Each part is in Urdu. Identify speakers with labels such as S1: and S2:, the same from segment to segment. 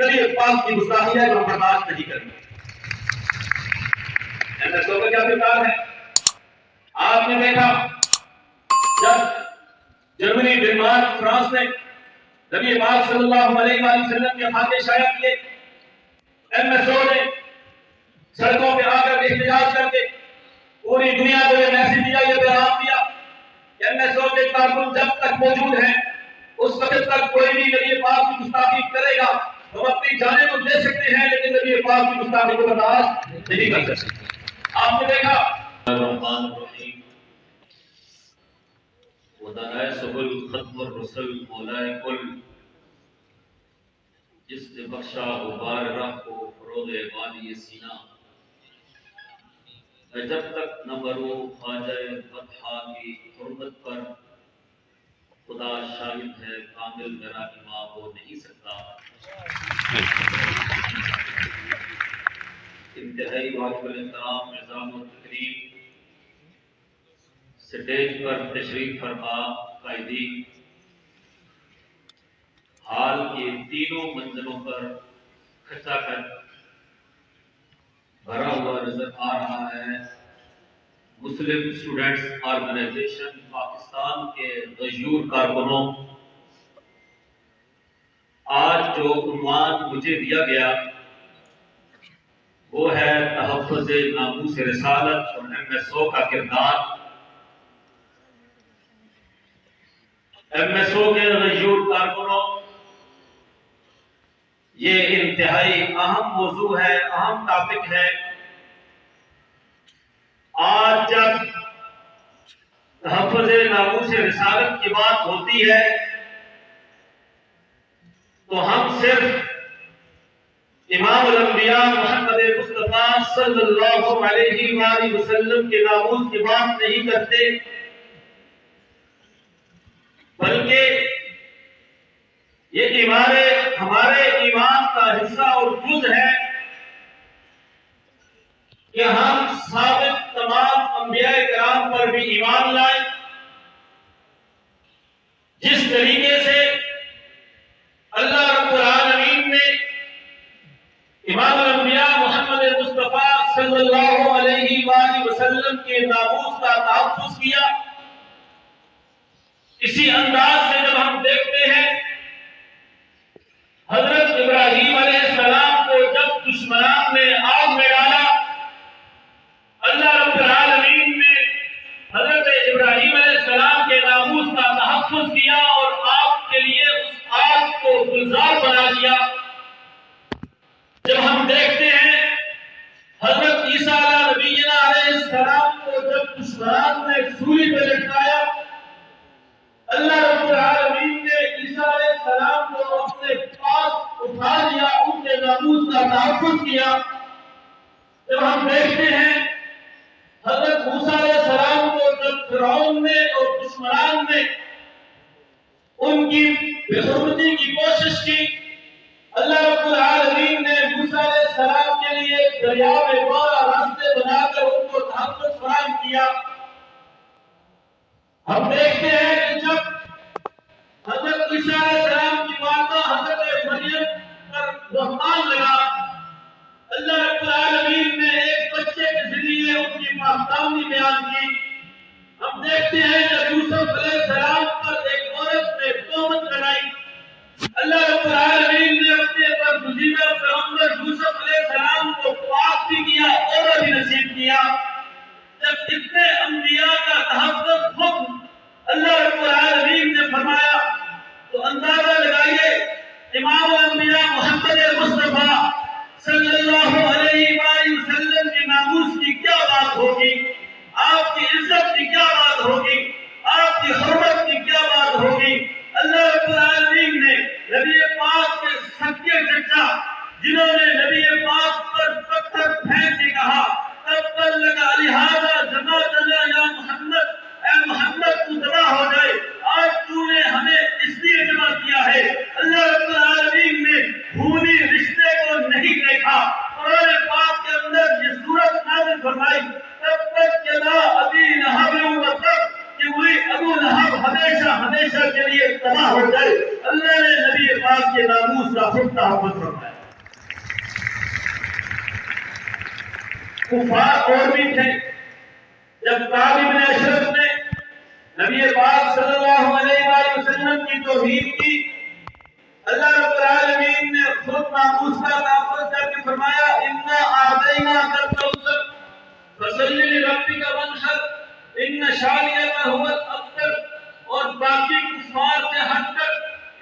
S1: نبی پاک کی گستاخی ہے جو ہم برداشت نہیں کریں گے۔ MSO کا کیا کردار ہے؟ آپ نے دیکھا جب جرمنی، ڈنمارک، فرانس نے نبی پاک صلی اللہ علیہ وآلہ وسلم کے خاکے شائع کیے، MSO نے سڑکوں پہ آ کر احتجاج کر کے پوری دنیا کو یہ میسج دیا، یہ پیغام دیا کہ MSO کے کارکن جب تک موجود ہیں اس وقت تک کوئی بھی نبی پاک کی گستاخی کرے گا ہم اپنی جانیں تو دے سکتے ہیں لیکن نبی پاک کی گستاخی کو برداشت نہیں کر سکتے۔ آپ نے دیکھا الرحمن الرحیم ودانائے سبل ختم الرسل مولائے کل، جس نے بخشا غبار راہ کو فروغ وادی سینہ، میں جب تک نہ مروں خواجہ فتحہ کی حرمت پر، خدا شاہد ہے کامل میرا امام ہو نہیں سکتا۔ انتہائی واجب الاحترام نظام و تکریم سٹیج پر تشریف فرما قائدین، حال کے تینوں منزلوں پر کھچا کر بھرا ہوا نظر آ رہا ہے۔ مسلم اسٹوڈنٹس آرگنائزیشن پاکستان کے غیور کارکنوں، آج جو عنوان مجھے دیا گیا وہ ہے تحفظ ناموس رسالت اور MSO کا کردار۔ MSO کے غیور کارکنوں، یہ انتہائی اہم موضوع ہے، اہم ٹاپک ہے۔ آج جب تحفظ ناموس رسالت کی بات ہوتی ہے تو ہم صرف امام الانبیاء محمد مصطفیٰ صلی اللہ علیہ وآلہ وسلم کے ناموس کی بات نہیں کرتے، بلکہ یہ ہمارے ایمان کا حصہ اور جز ہے کہ ہم ثابت تمام انبیاء کرام پر بھی ایمان لائیں، جس طریقے سے اللہ رب العالمین نے امام الانبیاء محمد مصطفیٰ صلی اللہ علیہ وآلہ وسلم کے ناموس کا تحفظ کیا، اسی انداز سے جب ہم دیکھتے ہیں حضرت ابراہیم علیہ السلام کو جب دشمنان نے آگ میں ڈالا، اللہ رب العالمین نے حضرت ابراہیم علیہ السلام کے ناموس کا تحفظ کیا اور آپ کے لیے اس آگ کو گلزار بنا دیا۔ جب ہم دیکھتے ہیں حضرت عیسیٰ نبینا علیہ السلام کو جب دشمنان نے سولی پہ لٹکایا، اللہ رب العالمین نے عیسیٰ علیہ السلام کو اپنے پاس اٹھا لیا، ان کے ناموس کا تحفظ کیا۔ جب ہم دیکھتے ہیں حضرت موسیٰ علیہ السلام کو جب فرعون نے اور دشمنان نے ان کی بے حرمتی کی کوشش کی، اللہ رب العالمین نے موسیٰ علیہ السلام کے لیے دریا میں 12 راستے بنا کر ان کو تحفظ فراہم کیا۔ ہم دیکھتے ہیں کہ جب حضرت عیسیٰ علیہ السلام کی والدہ حضرت مریم پر بہتان لگا، اللہ رب العالمین نے ایک بچے کے ذریعے ان کی پاکدامنی بیان کی۔ ہم دیکھتے ہیں جب یوسف علیہ السلام پر ایک عورت نے تہمت لگائی، اللہ رب العالمین نے اپنے برگزیدہ پیغمبر یوسف علیہ السلام کو پاک بھی کیا، عورت بھی نصیب کیا۔ جب اتنے انبیاء کا تحفظ حکم اللہ رب العالمین نے فرمایا تو اندازہ لگائیے امام الانبیاء محمد مصطفیٰ صلی اللہ علیہ وآلہ وسلم کے ناموس کی کیا بات ہوگی، آپ کی عزت کی کیا بات ہوگی، آپ کی حرمت کی کیا بات ہوگی۔ اللہ رب العالمین نے نبی پاک کے سچے چچا جنہوں نے نبی پاک پر پتھر پھینک کے کہا تب پر لگا لہذا جماعتنا یا محمد، اے محمد تو تباہ ہو جائے، آج تو نے ہمیں اس لیے جمع کیا ہے۔ اللہ رب العالمین نے خونی رشتے کو نہیں دیکھا، قرآن پاک کے اندر یہ سورت نازل فرمائی تبت یدا ابی لہب وتب، کہ وہی ابو لہب ہمیشہ ہمیشہ کے لیے تباہ ہو جائے۔ اللہ نے نبی پاک کے ناموس کا خود تحفظ فرمایا۔ کفار اور بھی تھے. جب کعب بن اشرف نے نبی پاک صلی اللہ علیہ وآلہ وسلم کی توہین کی، اللہ رب العالمین نے خود ناموس کا تحفظ کر کے فرمایا اِنَّا أَعْطَيْنَاكَ الْكَوْثَرَ فَصَلِّ لِرَبِّكَ وَانْحَرْ إِنَّ شَانِئَكَ هُوَ الْأَبْتَرُ. اور باقی کفار سے ہٹ کر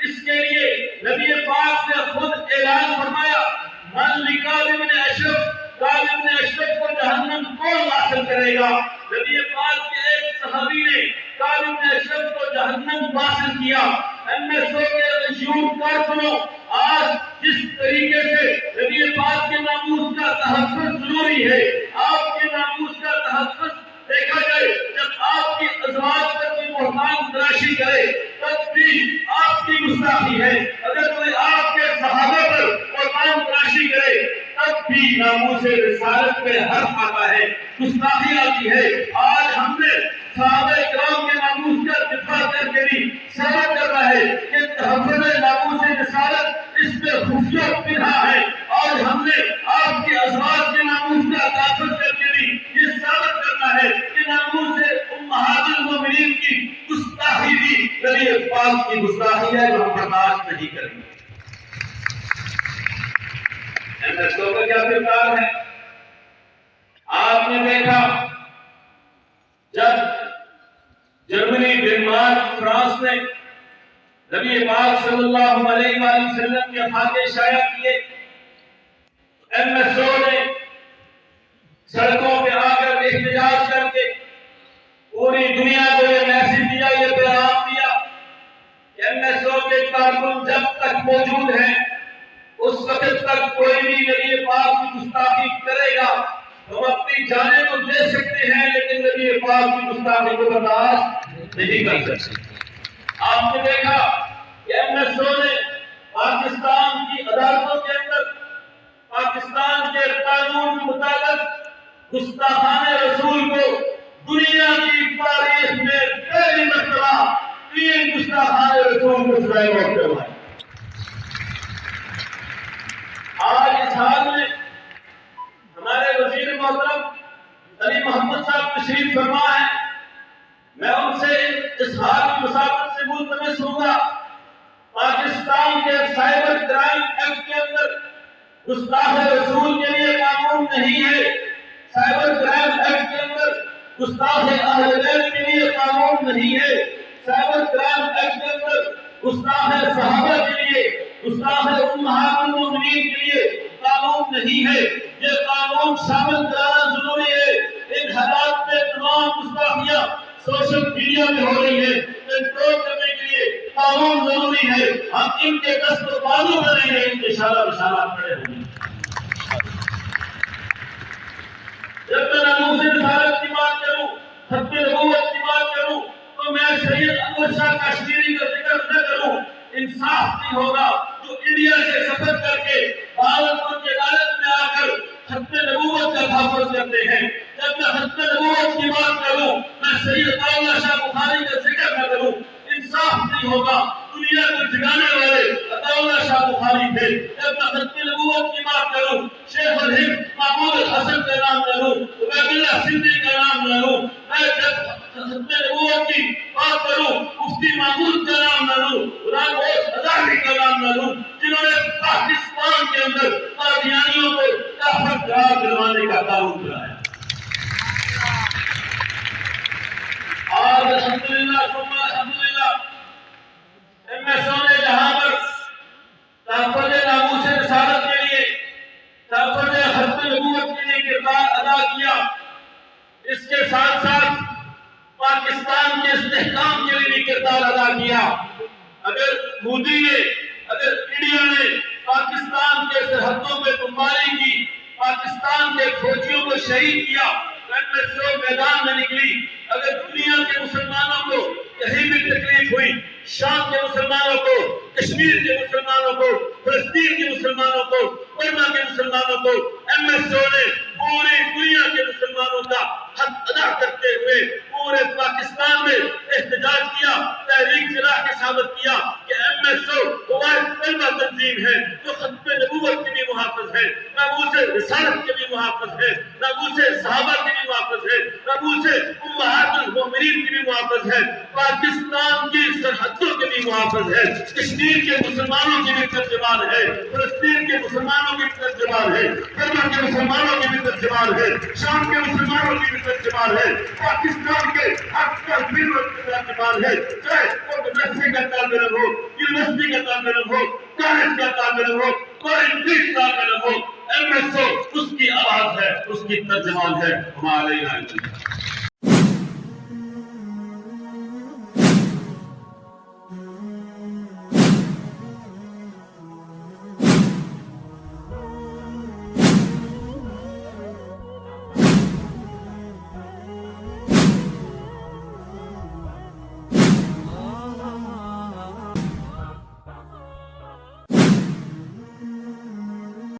S1: اس کے لیے نبی پاک نے خود اعلان فرمایا من لکعب بن اشرف، کعب بن اشرف کو جہنم کون واصل کرے گا. نبی پاک کے ایک صحابی نے کعب بن اشرف کو جہنم واصل کیا. MSO کے غشور کارکنوں، آج جس طریقے سے نبی پاک کے ناموس کا تحفظ ضروری ہے، آپ کے ناموس کا تحفظ دیکھا جائے، جب آپ کی ازواج پر کوئی بہتان تراشی کرے تب بھی آپ کی گستاخی ہے. اگر کوئی آپ کے صحابہ پر بہتان تراشی کرے تب بھی ناموس رسالت پہ حرف آتا ہے، گستاخی آتی ہے. آج ہم نے صحابہ کرام کے ناموس کا دفاع کر کے بھی ثابت کرنا ہے کہ تحفظ ناموس رسالت اس میں خفیہ پنہا ہے. اور ہم نے آپ کے ازواج کے ناموس کا تحفظ کر کے بھی یہ ثابت کرنا ہے کہ ناموس امہات المومنین کی گستاخی بھی نبی پاک کی گستاخی ہے جو ہم برداشت نہیں کریں گے. MSO کا کیا کردار ہے؟ آپ نے دیکھا جب جرمنی، ڈنمارک، فرانس نے نبی پاک صلی اللہ علیہ وآلہ وسلم کے خاکے شائع کیے، MSO نے سڑکوں پہ آ کر احتجاج کر کے پوری دنیا کو یہ میسج دیا، یہ پیغام دیا کہ MSO کے کارکن جب تک موجود ہیں اس وقت تک کوئی بھی نبی پاک کی گستاخی کرے گا ہم اپنی جانیں تو دے سکتے ہیں لیکن نبی پاک کی گستاخی کو برداشت نہیں کر سکتے. آپ نے دیکھا کہ MSO نے پاکستان کی عدالتوں کے اندر پاکستان کے قانون کے مطابق گستاخان رسول کو دنیا کی تاریخ میں پہلی مرتبہ 3 گستاخان رسول کو سزائے موت کروائی. آج اس حال میں ہمارے وزیر محترم علی محمد صاحب تشریف فرما ہے. میں ان سے اس حال کی مسابقت سے ملتمس ہوں گا، پاکستان کے سائبر کرائم ایکٹ کے اندر گستاخ رسول کے لیے قانون نہیں ہے. سائبر کرائم ایکٹ کے اندر گستاخ اہل بیت کے لیے قانون نہیں ہے. سائبر کرائم ایکٹ کے اندر گستاخ صحابہ کے لیے، گستاخ امہات المومنین کے لیے قانون نہیں ہے. یہ قانون شامل کرانا ضروری ہے. ان حالات میں تمام گستاخیاں سوشل میڈیا میں ہو رہی ہے، کنٹرول کرنے کے لیے قانون ضروری ہے. ہم ان کے دست و بازو بنیں گے، ان کے اشارہ بشارہ کھڑے ہوں گے. جب میں ناموس رسالت کی بات کروں، ختم نبوت کی بات کروں تو میں سید انور شاہ کشمیری کا ذکر نہ کروں. انصاف نہیں ہوگا جو انڈیا سے سفر کر کے بھاگلپور کی عدالت میں آ کر ختم نبوت کا تحفظ کرتے ہیں. جب میں ختم نبوت کی بات کروں میں سید عطاءاللہ شاہ بخاری کا ذکر نہ کروں. انصاف نہیں ہوگا. دنیا کو جگانے والے عطاءاللہ شاہ بخاری تھے. جب میں ختم نبوت کی بات کروں شیخ الہند محمود الحسن کا نام نہ لوں، عبید اللہ سندھی کا نام نہ لوں. میں جب ختم نبوت کی بات کروں مفتی محمود کا نام نہ لوں، غلام غوث ازہری کا نام نہ لوں، جنہوں نے پاکستان کے اندر قادیانیوں کو کافر قرار دلوانے کا قانون بنایا. اور الحمدللہ ثم الحمدللہ MSO نے جہاں پر تحفظ ناموس رسالت کے لیے، تحفظ ختم نبوت کے لیے کردار ادا کیا، اس کے ساتھ ساتھ پاکستان کے استحکام کے لیے بھی کردار ادا کیا. اگر مودی نے، اگر انڈیا نے پاکستان کے سرحدوں پہ بمباری کی، پاکستان کے فوجیوں کو شہید کیا، MSO میدان میں نکلی. اگر دنیا کے مسلمانوں کو کہیں بھی تکلیف ہوئی، شام کے مسلمانوں کو، کشمیر کے مسلمانوں کو، فلسطین کے مسلمانوں کو، برما کے مسلمانوں کو، MSO نے پوری دنیا کے مسلمانوں کا حق ادا کرتے ہوئے پورے پاکستان میں احتجاج کیا، تحریک جلا کے ثابت کیا کہ MSO وہ واحد طلبہ تنظیم ہے جو ختم نبوت کے بھی محافظ ہے، ناموس رسالت کے بھی محافظ ہے، ناموس صحابہ کے بھی محافظ ہے، ناموس امہات المؤمنین کے بھی محافظ ہے، پاکستان کی سرحدوں کے بھی محافظ ہے، کشمیر کے مسلمانوں کے بھی ترجمان ہے، فلسطین کے مسلمانوں کے بھی ترجمان ہے، برما کے مسلمانوں کے بھی ترجمان ہے، شام کے مسلمانوں کے بھی ترجمان ہے، پاکستان کے حق کا ترجمان ہے، چاہے وہ مدرسے کا طالب علم ہو، یونیورسٹی کا طالب علم ہو، کالج کا طالب علم ہو، کوئی بھی طالب علم ہو، MSO اس کی آواز ہے، اس کی ترجمان ہے، ہمارے